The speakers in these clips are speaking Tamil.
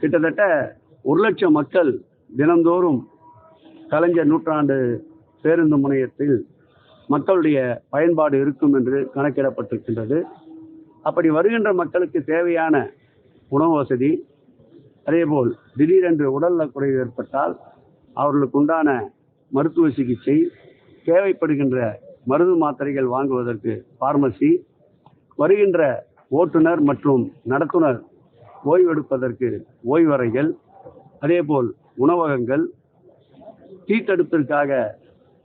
கிட்டத்தட்ட 1,00,000 மக்கள் தினந்தோறும் கலைஞர் நூற்றாண்டு பேருந்து முனையத்தில் மக்களுடைய பயன்பாடு இருக்கும் என்று கணக்கிடப்பட்டிருக்கின்றது. அப்படி வருகின்ற மக்களுக்கு தேவையான உணவு வசதி, அதேபோல் திடீரென்று உடல்நலக் குறைவு ஏற்பட்டால் அவர்களுக்கு உண்டான மருத்துவ சிகிச்சை, தேவைப்படுகின்ற மருந்து மாத்திரைகள் வாங்குவதற்கு பார்மசி, வருகின்ற ஓட்டுநர் மற்றும் நடத்துனர் ஓய்வெடுப்பதற்கு ஓய்வறைகள், அதேபோல் உணவகங்கள், தீத்தடுப்பிற்காக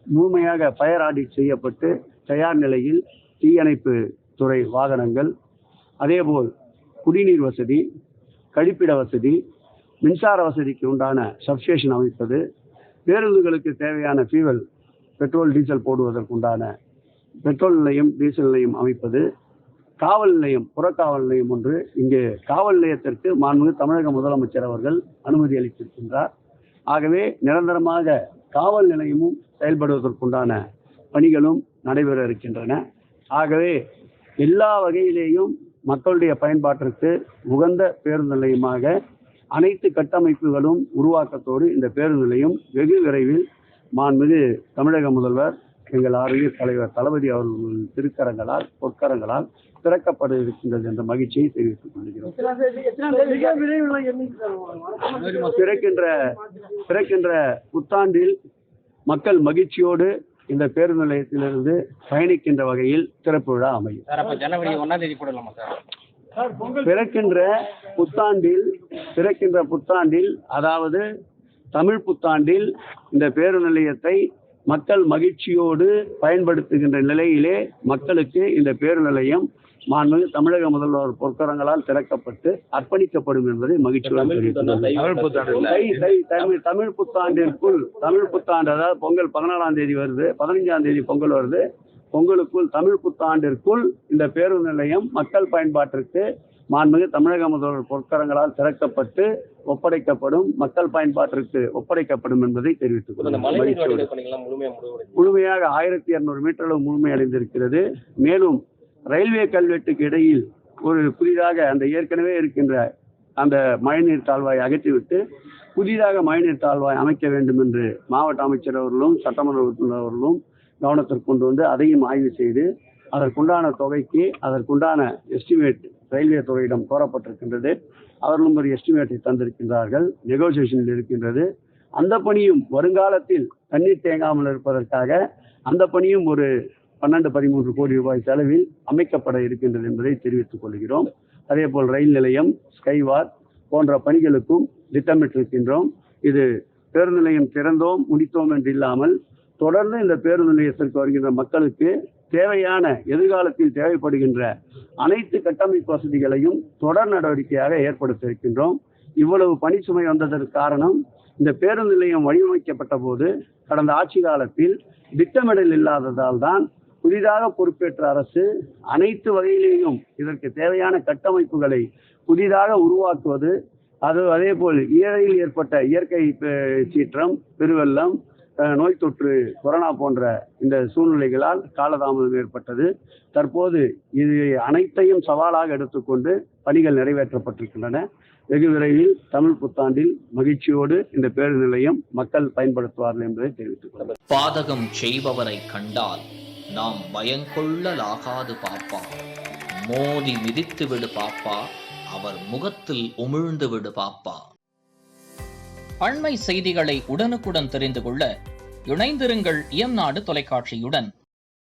முழுமையாக ஃபயர் ஆடிட் செய்யப்பட்டு தயார் நிலையில் தீயணைப்பு துறை வாகனங்கள், அதேபோல் குடிநீர் வசதி, கழிப்பிட வசதி, மின்சார வசதிக்கு உண்டான சப்ஸ்டேஷன் அமைப்பது, பேருந்துகளுக்கு தேவையான ஃபியூவல், பெட்ரோல் டீசல் போடுவதற்குண்டான பெட்ரோல் நிலையம், டீசல் நிலையம் அமைப்பது, காவல் நிலையம், புறக்காவல் நிலையம் ஒன்று இங்கே காவல் நிலையத்திற்கு மாண்புமிகு தமிழக முதலமைச்சர் அவர்கள் அனுமதி அளித்திருக்கின்றார். ஆகவே நிரந்தரமாக காவல் நிலையமும் செயல்படுவதற்குண்டான பணிகளும் நடைபெற இருக்கின்றன. ஆகவே எல்லா வகையிலேயும் மக்களுடைய பயன்பாட்டிற்கு உகந்த பேருந்து நிலையமாக அனைத்து கட்டமைப்புகளும் உருவாக்கத்தோடு இந்த பேருந்து நிலையம் வெகு விரைவில் மாண்புமிகு தமிழக முதல்வர் எங்கள் ஆரோக்கிய தலைவர் தளபதி அவர்கள் திருக்கரங்களால் பொற்கரங்களால் திறக்கப்பட இருக்கின்றது என்ற மகிழ்ச்சியை தெரிவித்துக் கொள்கிறோம். பிறக்கின்ற புத்தாண்டில் மக்கள் மகிழ்ச்சியோடு இந்த பேருந்து நிலையத்திலிருந்து பயணிக்கின்ற வகையில் திறப்பு விழா அமையும். பிறக்கின்ற புத்தாண்டில் அதாவது தமிழ் புத்தாண்டில் இந்த பேருந்து நிலையத்தை மக்கள் மகிழ்ச்சியோடு பயன்படுத்துகின்ற நிலையிலே மக்களுக்கு இந்த பேருந்து நிலையம் மாண்புமிகு தமிழக முதல்வர் பொற்கரங்களால் திறக்கப்பட்டு அர்ப்பணிக்கப்படும் என்பதை மகிழ்ச்சியோடு தமிழ் புத்தாண்டு அதாவது பொங்கல் 14ஆம் தேதி வருது, 15ஆம் தேதி பொங்கல் வருது. பொங்கலுக்குள் தமிழ் புத்தாண்டிற்குள் இந்த பேருந்து நிலையம் மக்கள் பயன்பாட்டிற்கு மாண்புமிகு தமிழக முதல்வர் பொற்கரங்களால் திறக்கப்பட்டு ஒப்படைக்கப்படும், மக்கள் பயன்பாட்டிற்கு ஒப்படைக்கப்படும் என்பதை தெரிவித்துக் கொள்கிறேன். முழுமையாக 1200 மீட்டர் அளவு முழுமையடைந்திருக்கிறது. மேலும் ரயில்வே கல்வெட்டுக்கு இடையில் ஒரு புதிதாக அந்த ஏற்கனவே இருக்கின்ற அந்த மழைநீர் தாழ்வாயை அகற்றிவிட்டு புதிதாக மழைநீர் தாழ்வாய் அமைக்க வேண்டும் என்று மாவட்ட அமைச்சர் அவர்களும் சட்டமன்ற உறுப்பினர் அவர்களும் கவனத்திற்கு கொண்டு வந்து அதையும் ஆய்வு செய்து அதற்குண்டான தொகைக்கு அதற்குண்டான எஸ்டிமேட் ரயில்வே துறையிடம் கோரப்பட்டிருக்கின்றது. அவர்களும் ஒரு எஸ்டிமேட்டை தந்திருக்கின்றார்கள், நெகோசியேஷனில் இருக்கின்றது. அந்த பணியும் வருங்காலத்தில் தண்ணீர் தேங்காமல் இருப்பதற்காக அந்த பணியும் ஒரு 12-13 கோடி ரூபாய் செலவில் அமைக்கப்பட இருக்கின்றது என்பதை தெரிவித்துக் கொள்கிறோம். அதேபோல் ரயில் நிலையம், ஸ்கைவார் போன்ற பணிகளுக்கும் திட்டமிட்டிருக்கின்றோம். இது பேருந்து நிலையம் திறந்தோம் முடித்தோம் என்று இல்லாமல் தொடர்ந்து இந்த பேருந்து நிலையத்திற்கு வருகின்ற மக்களுக்கு தேவையான எதிர்காலத்தில் தேவைப்படுகின்ற அனைத்து கட்டமைப்பு வசதிகளையும் தொடர் நடவடிக்கையாக ஏற்படுத்த இருக்கின்றோம். இவ்வளவு பணிச்சுமை வந்ததற்கு காரணம் இந்த பேருந்து நிலையம் வடிவமைக்கப்பட்ட போது கடந்த ஆட்சி காலத்தில் திட்டமிடல் இல்லாததால் தான் புதிதாக பொறுப்பேற்ற அரசு அனைத்து வகையிலேயும் இதற்கு தேவையான கட்டமைப்புகளை புதிதாக உருவாக்குவது, அதேபோல் இயற்கையில் ஏற்பட்ட இயற்கை சீற்றம், பெருவெள்ளம், நோய் தொற்று, கொரோனா போன்ற இந்த சூழ்நிலைகளால் காலதாமதம் ஏற்பட்டது. தற்போது இது அனைத்தையும் சவாலாக எடுத்துக்கொண்டு பணிகள் நிறைவேற்றப்பட்டிருக்கின்றன. வெகு விரைவில் தமிழ் புத்தாண்டில் மகிழ்ச்சியோடு இந்த பேருந்து நிலையம் மக்கள் பயன்படுத்துவார்கள் என்பதை தெரிவித்துக் கொள்கிறேன். பாதகம் செய்பவரை கண்டால் நாம் பயங்கொள்ளலாகாது பாப்பா, மோதி மிதித்து விடு பாப்பா, அவர் முகத்தில் உமிழ்ந்து விடு பாப்பா. அண்மை செய்திகளை உடனுக்குடன் தெரிந்து கொள்ள இணைந்திருங்கள் இயம்நாடு தொலைக்காட்சியுடன்.